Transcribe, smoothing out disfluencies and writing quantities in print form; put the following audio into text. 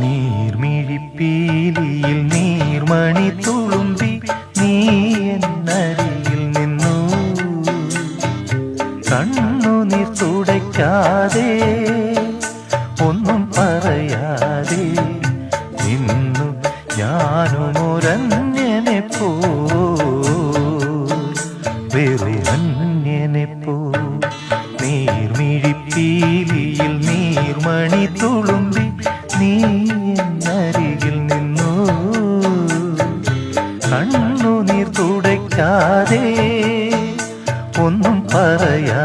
നീർമിഴിപ്പീലിയിൽ നീർമണി തുളുമ്പി നീ എന്നരികിൽ നിന്നു. കണ്ണുനീർ തുടയ്ക്കാതെ ഒന്നും പറയാതെ നിന്നു ഞാനുമൊരന്യനെ പോ, വെറുമന്യനെ പോ. നീർമിഴിപ്പീലിയിൽ നീർമണി തുളുമ്പി നീ എന്നരികിൽ നിന്നു. കണ്ണുനീർ തുടയ്ക്കാതെ ഒന്നും പറയാ